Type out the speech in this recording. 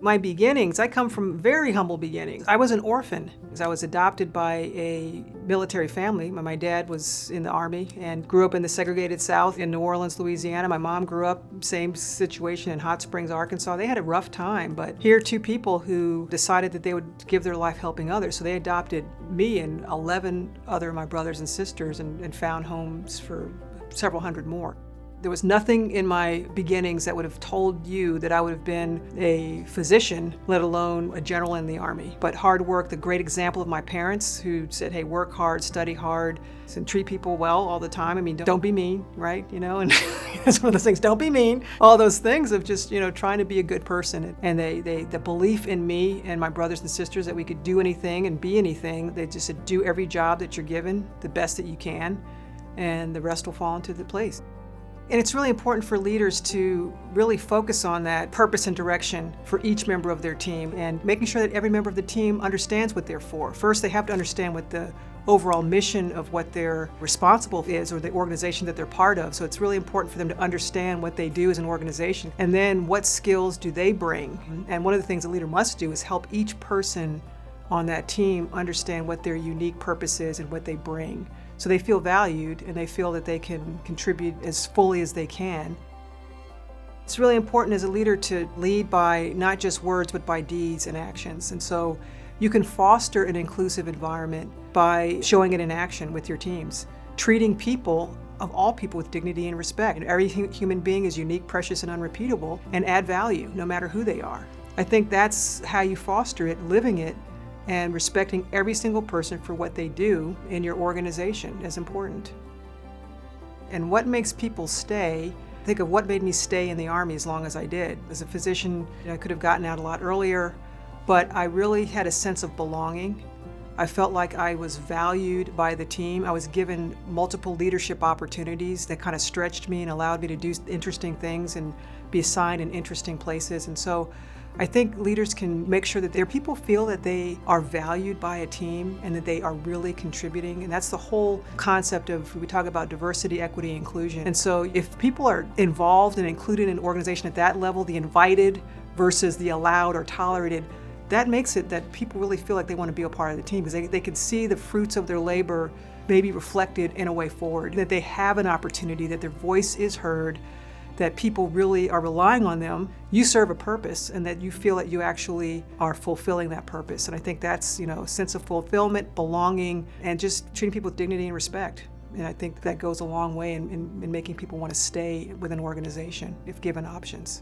My beginnings, I come from very humble beginnings. I was an orphan because I was adopted by a military family. My dad was in the Army and grew up in the segregated South in New Orleans, Louisiana. My mom grew up, same situation in Hot Springs, Arkansas. They had a rough time, but here are two people who decided that they would give their life helping others. So they adopted me and 11 other of my brothers and sisters and found homes for several hundred more. There was nothing in my beginnings that would have told you that I would have been a physician, let alone a general in the Army. But hard work, the great example of my parents who said, hey, work hard, study hard, and treat people well all the time. I mean, don't be mean, right? You know, and that's one of those things, don't be mean. All those things of just, trying to be a good person. And the belief in me and my brothers and sisters that we could do anything and be anything, they just said, do every job that you're given the best that you can, and the rest will fall into the place. And it's really important for leaders to really focus on that purpose and direction for each member of their team and making sure that every member of the team understands what they're for. First, they have to understand what the overall mission of what they're responsible is or the organization that they're part of. So it's really important for them to understand what they do as an organization. And then what skills do they bring? And one of the things a leader must do is help each person on that team understand what their unique purpose is and what they bring. So they feel valued and they feel that they can contribute as fully as they can. It's really important as a leader to lead by not just words, but by deeds and actions. And so you can foster an inclusive environment by showing it in action with your teams, treating people of all people with dignity and respect. And every human being is unique, precious, and unrepeatable, and add value no matter who they are. I think that's how you foster it, living it, and respecting every single person for what they do in your organization is important. And what makes people stay, think of what made me stay in the Army as long as I did. As a physician, I could have gotten out a lot earlier, but I really had a sense of belonging. I felt like I was valued by the team. I was given multiple leadership opportunities that kind of stretched me and allowed me to do interesting things and be assigned in interesting places. And so I think leaders can make sure that their people feel that they are valued by a team and that they are really contributing. And that's the whole concept of, we talk about diversity, equity, inclusion. And so if people are involved and included in an organization at that level, the invited versus the allowed or tolerated, that makes it that people really feel like they want to be a part of the team because they can see the fruits of their labor maybe reflected in a way forward, that they have an opportunity, that their voice is heard, that people really are relying on them. You serve a purpose and that you feel that you actually are fulfilling that purpose. And I think that's, a sense of fulfillment, belonging, and just treating people with dignity and respect. And I think that goes a long way in making people want to stay with an organization if given options.